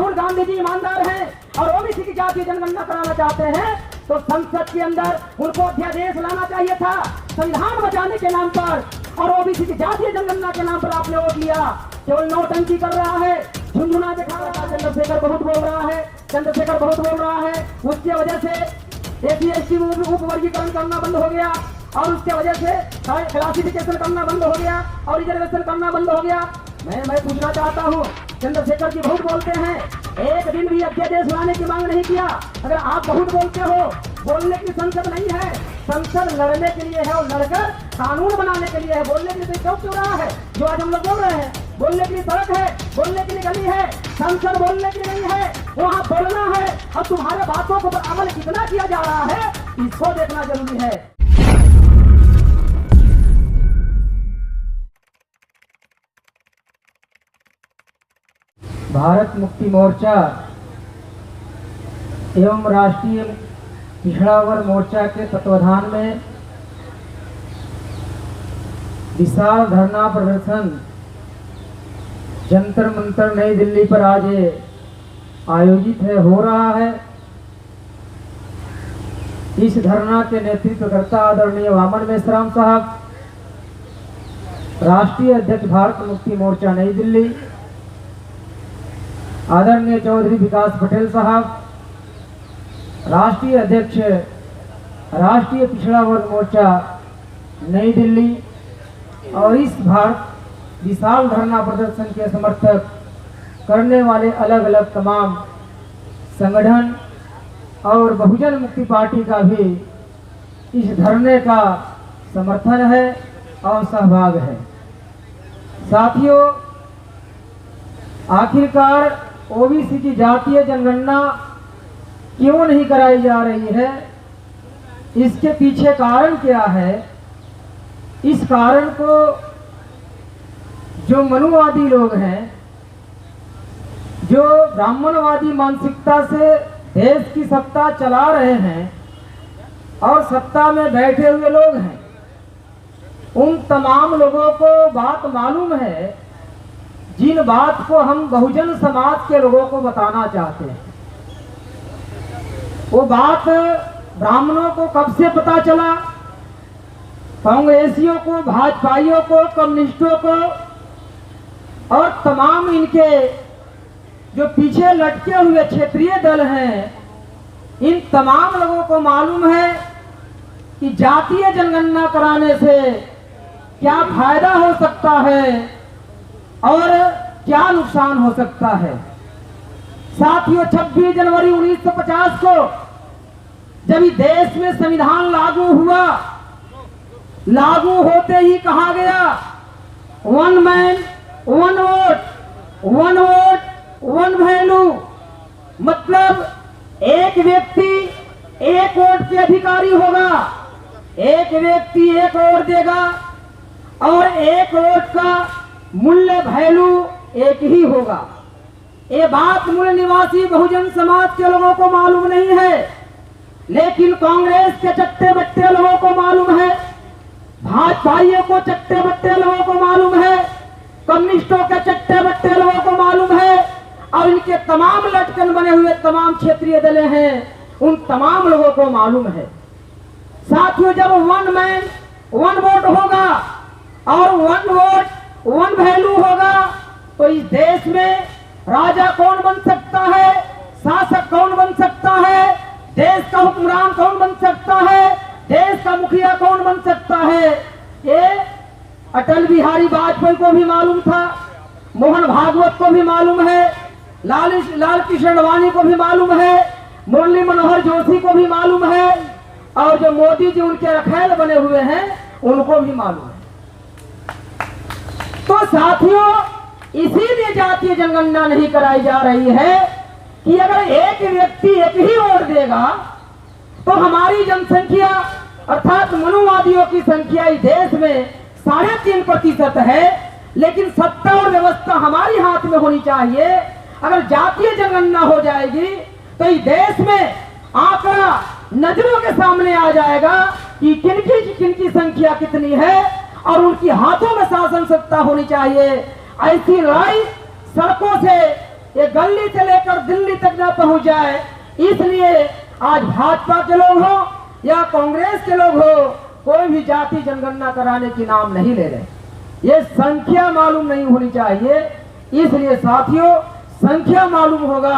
राहुल गांधी जी ईमानदार हैं और ओबीसी की जातीय जनगणना कराना चाहते हैं तो संसद के अंदर उनको अध्यादेश लाना चाहिए था संविधान बचाने के नाम पर, और ओबीसी की जातीय जनगणना के नाम पर आपने वोट लिया। केवल नौटंकी कर रहा है, झुंझुना दिखा रहा है। चंद्रशेखर बहुत बोल रहा है, चंद्रशेखर बहुत बोल रहा है। उसकी वजह से एससी उप वर्गीकरण करना बंद हो गया और उसके वजह से क्लासिफिकेशन करना बंद हो गया और रिजर्वेशन करना बंद हो गया। मैं पूछना चाहता हूँ, चंद्रशेखर जी बहुत बोलते हैं, एक दिन भी अध्यादेश लाने की मांग नहीं किया। अगर आप बहुत बोलते हो, बोलने की संसद नहीं है, संसद लड़ने के लिए है और लड़कर कानून बनाने के लिए है। बोलने के लिए चौक चौराहा है जो आज हम लोग बोल रहे हैं, बोलने के लिए सड़क है, बोलने के लिए गली है, संसद बोलने के लिए नहीं है, वहाँ बोलना है। और तुम्हारे बातों को पर अमल कितना किया जा रहा है इसको देखना जरूरी है। भारत मुक्ति मोर्चा एवं राष्ट्रीय पिछड़ा वर्ग मोर्चा के तत्वाधान में विशाल धरना प्रदर्शन जंतर मंतर नई दिल्ली पर आज आयोजित हो रहा है। इस धरना के नेतृत्वकर्ता आदरणीय वामन मेश्राम साहब, राष्ट्रीय अध्यक्ष भारत मुक्ति मोर्चा नई दिल्ली आदरणीय चौधरी विकास पटेल साहब, राष्ट्रीय अध्यक्ष राष्ट्रीय पिछड़ा वर्ग मोर्चा नई दिल्ली, और इस विशाल धरना प्रदर्शन के समर्थक करने वाले अलग अलग तमाम संगठन और बहुजन मुक्ति पार्टी का भी इस धरने का समर्थन है और सहभाग है। साथियों, आखिरकार ओबीसी की जातीय जनगणना क्यों नहीं कराई जा रही है, इसके पीछे कारण क्या है? इस कारण को जो मनुवादी लोग हैं, जो ब्राह्मणवादी मानसिकता से देश की सत्ता चला रहे हैं और सत्ता में बैठे हुए लोग हैं, उन तमाम लोगों को बात मालूम है जिन बात को हम बहुजन समाज के लोगों को बताना चाहते हैं। वो बात ब्राह्मणों को कब से पता चला, कांग्रेसियों को, भाजपाइयों को, कम्युनिस्टों को और तमाम इनके जो पीछे लटके हुए क्षेत्रीय दल हैं, इन तमाम लोगों को मालूम है कि जातीय जनगणना कराने से क्या फायदा हो सकता है और क्या नुकसान हो सकता है। साथियों, 26 जनवरी 1950 को जब देश में संविधान लागू हुआ, लागू होते ही कहा गया one man one vote, one vote one value, मतलब एक व्यक्ति एक वोट के अधिकारी होगा, एक व्यक्ति एक वोट देगा और एक वोट का मूल्य वैल्यू एक ही होगा। ये बात मूल निवासी बहुजन समाज के लोगों को मालूम नहीं है, लेकिन कांग्रेस के चट्टे बट्टे लोगों को मालूम है, भाजपाइयों को चट्टे बट्टे लोगों को मालूम है, कम्युनिस्टों के चट्टे बट्टे लोगों को मालूम है, और इनके तमाम लटकन बने हुए तमाम क्षेत्रीय दलें हैं, उन तमाम लोगों को मालूम है। साथियों, जब वन मैन वन वोट होगा और वन वोट वन वैल्यू होगा तो इस देश में राजा कौन बन सकता है, शासक कौन बन सकता है, देश का हुक्मरान कौन बन सकता है, देश का मुखिया कौन बन सकता है, ये अटल बिहारी वाजपेयी को भी मालूम था, मोहन भागवत को भी मालूम है, लाल कृष्ण आडवाणी को भी मालूम है, मुरली मनोहर जोशी को भी मालूम है, और जो मोदी जी उनके रखैल बने हुए हैं उनको भी मालूम है। तो साथियों, इसीलिए जातीय जनगणना नहीं कराई जा रही है कि अगर एक व्यक्ति एक ही वोट देगा तो हमारी जनसंख्या अर्थात मनुवादियों की संख्या इस देश में 3.5% है, लेकिन सत्ता और व्यवस्था हमारी हाथ में होनी चाहिए। अगर जातीय जनगणना हो जाएगी तो इस देश में आंकड़ा नजरों के सामने आ जाएगा कि किनकी संख्या कितनी है और उनकी हाथों में शासन सत्ता होनी चाहिए। ऐसी लड़ाई सड़कों से ये गली से लेकर दिल्ली तक न पहुंच जाए, इसलिए आज भाजपा के लोग हो या कांग्रेस के लोग हो, कोई भी जाति जनगणना कराने की नाम नहीं ले रहे। ये संख्या मालूम नहीं होनी चाहिए। इसलिए साथियों, संख्या मालूम होगा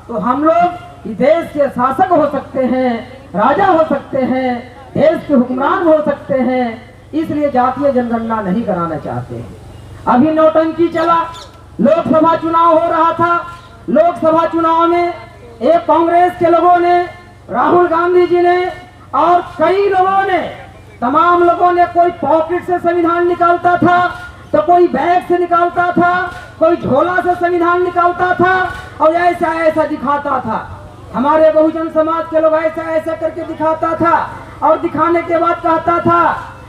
तो हम लोग इस देश के शासक हो सकते हैं, राजा हो सकते हैं, देश के हुक्मरान हो सकते हैं। इसलिए जातीय जनगणना नहीं कराना चाहते हैं। अभी नौटंकी चला, लोकसभा चुनाव हो रहा था। लोकसभा चुनाव में एक कांग्रेस के लोगों ने, राहुल गांधी जी ने और कई लोगों ने, तमाम लोगों ने, कोई पॉकेट से संविधान निकालता था तो कोई बैग से निकालता था, कोई झोला से संविधान निकालता था और ऐसा ऐसा दिखाता था। हमारे बहुजन समाज के लोग ऐसा ऐसा करके दिखाता था और दिखाने के बाद कहता था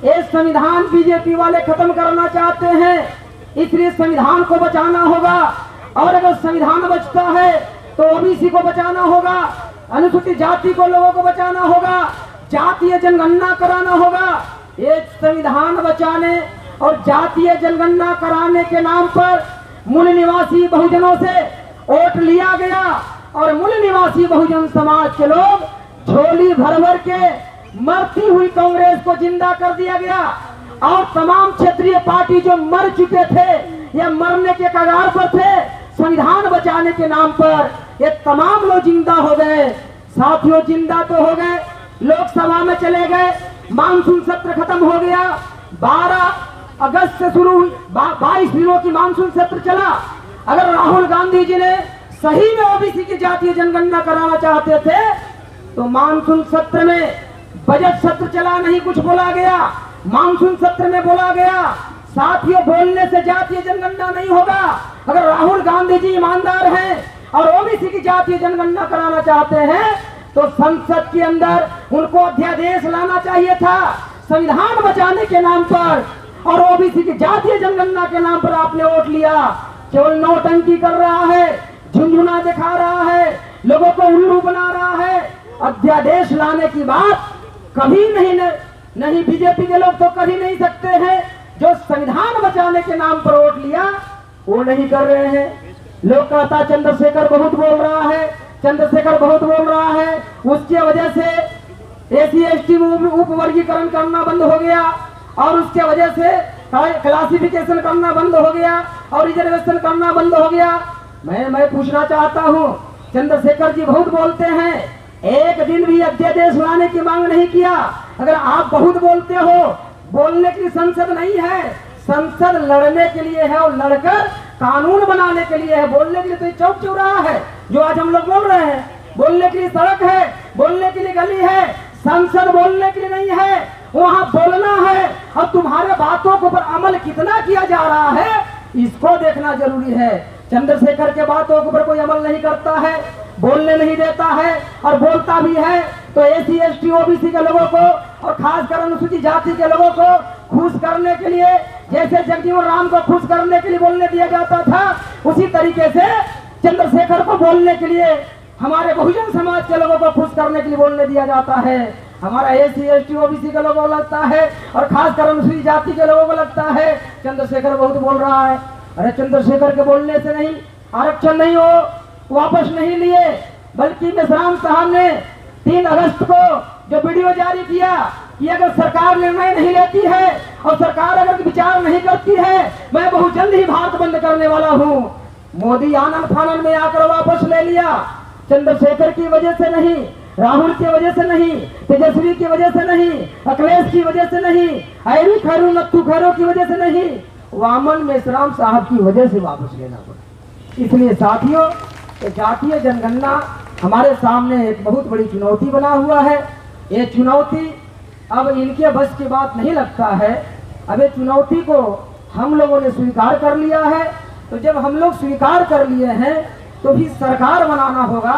ये संविधान बीजेपी वाले खत्म करना चाहते हैं, इसलिए संविधान को बचाना होगा। और अगर संविधान बचता है तो ओबीसी को बचाना होगा, अनुसूचित जाति को लोगों को बचाना होगा, जातीय जनगणना कराना होगा। ये संविधान बचाने और जातीय जनगणना कराने के नाम पर मूल निवासी बहुजनों से वोट लिया गया और मूल निवासी बहुजन समाज के लोग झोली भर भर के मरती हुई कांग्रेस को जिंदा कर दिया गया और तमाम क्षेत्रीय पार्टी जो मर चुके थे या मरने के कगार पर थे, संविधान बचाने के नाम पर ये तमाम लोग जिंदा हो गए। साथियों, जिंदा तो हो गए, लोकसभा में चले गए, मानसून सत्र खत्म हो गया। 12 अगस्त से शुरू हुई, 22 दिनों की मानसून सत्र चला। अगर राहुल गांधी जी ने सही में ओबीसी की जातीय जनगणना कराना चाहते थे तो मानसून सत्र में, बजट सत्र चला नहीं, कुछ बोला गया, मानसून सत्र में बोला गया। साथियों, बोलने से जातीय जनगणना नहीं होगा। अगर राहुल गांधी जी ईमानदार हैं और ओबीसी की जातीय जनगणना कराना चाहते हैं तो संसद के अंदर उनको अध्यादेश लाना चाहिए था। संविधान बचाने के नाम पर और ओबीसी की जातीय जनगणना के नाम पर आपने वोट लिया। केवल नौटंकी कर रहा है, झुंझुना दिखा रहा है, लोगों को उल्लू बना रहा है। अध्यादेश लाने की बात कभी नहीं बीजेपी के लोग तो कर ही नहीं सकते हैं। जो संविधान बचाने के नाम पर वोट लिया वो नहीं कर रहे हैं। लोग कहता चंद्रशेखर बहुत बोल रहा है, चंद्रशेखर बहुत बोल रहा है, उसकी वजह से एसी एसटी में उप वर्गीकरण करना बंद हो गया और उसके वजह से क्लासिफिकेशन करना बंद हो गया और रिजर्वेशन करना बंद हो गया। मैं पूछना चाहता हूँ, चंद्रशेखर जी बहुत बोलते हैं, एक दिन भी अध्यादेश लाने की मांग नहीं किया। अगर आप बहुत बोलते हो, बोलने की संसद नहीं है, संसद लड़ने के लिए है और लड़कर कानून बनाने के लिए है। बोलने के लिए तो चौक चौराहा है जो आज हम लोग बोल रहे हैं, बोलने के लिए सड़क है, बोलने के लिए गली है, संसद बोलने के लिए नहीं है, वहाँ बोलना है। और तुम्हारे बातों के ऊपर अमल कितना किया जा रहा है इसको देखना जरूरी है। चंद्रशेखर के बातों के ऊपर कोई अमल नहीं करता है, बोलने नहीं देता है और बोलता भी है तो एसी एसटी ओबीसी के लोगों को और खासकर अनुसूचित जाति के लोगों को खुश करने के लिए, जैसे जगजीवन राम को खुश करने के लिए बोलने दिया जाता था, उसी तरीके से चंद्रशेखर को बोलने के लिए, हमारे बहुजन समाज के लोगों को खुश करने के लिए बोलने दिया जाता है। हमारा एसी एसटी ओबीसी के लोगों को लगता है और खासकर अनुसूचित जाति के लोगों को लगता है चंद्रशेखर बहुत बोल रहा है। अरे चंद्रशेखर के बोलने से नहीं, आरक्षण नहीं हो वापस नहीं लिए, बल्कि मेश्राम साहब ने 3 अगस्त को जो वीडियो जारी किया कि अगर सरकार निर्णय नहीं लेती है और सरकार अगर विचार नहीं करती है, मैं बहुत जल्द ही भारत बंद करने वाला हूँ। मोदी आनन फानन में आकर वापस ले लिया। चंद्रशेखर की वजह से नहीं, राहुल की वजह से नहीं, तेजस्वी की वजह से नहीं, अखिलेश की वजह से नहीं, ऐरू खैरू नत्थू खैरो की वजह से नहीं, वामन मेश्राम साहब की वजह से वापस लेना पड़ा। इसलिए साथियों, जातीय जनगणना हमारे सामने एक बहुत बड़ी चुनौती बना हुआ है। ये चुनौती अब इनके बस की बात नहीं लगता है। अब ये चुनौती को हम लोगों ने स्वीकार कर लिया है, तो जब हम लोग स्वीकार कर लिए हैं तो भी सरकार बनाना होगा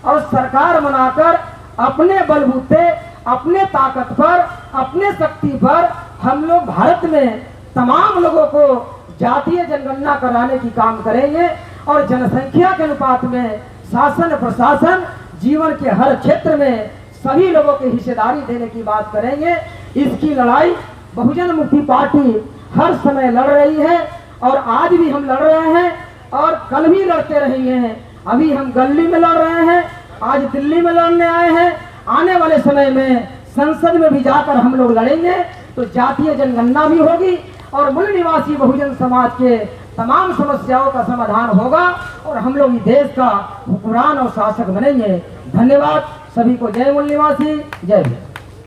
और सरकार बनाकर अपने बलबूते, अपने ताकत पर, अपने शक्ति पर हम लोग भारत में तमाम लोगों को जातीय जनगणना कराने की काम करेंगे और जनसंख्या के अनुपात में शासन प्रशासन जीवन के हर क्षेत्र में सभी लोगों की हिस्सेदारी देने की बात करेंगे। इसकी लड़ाई बहुजन मुक्ति पार्टी हर समय लड़ रही है और आज भी हम लड़ रहे हैं और कल भी लड़ते रहे हैं। अभी हम गली में लड़ रहे हैं, आज दिल्ली में लड़ने आए हैं। आने वाले समय में संसद में भी जाकर हम लोग लड़ेंगे तो जातीय जनगणना भी होगी और मूल निवासी बहुजन समाज के तमाम समस्याओं का समाधान होगा और हम लोग इस देश का हुक्मरान और शासक बनेंगे। धन्यवाद सभी को। जय मूल निवासी, जय भीम।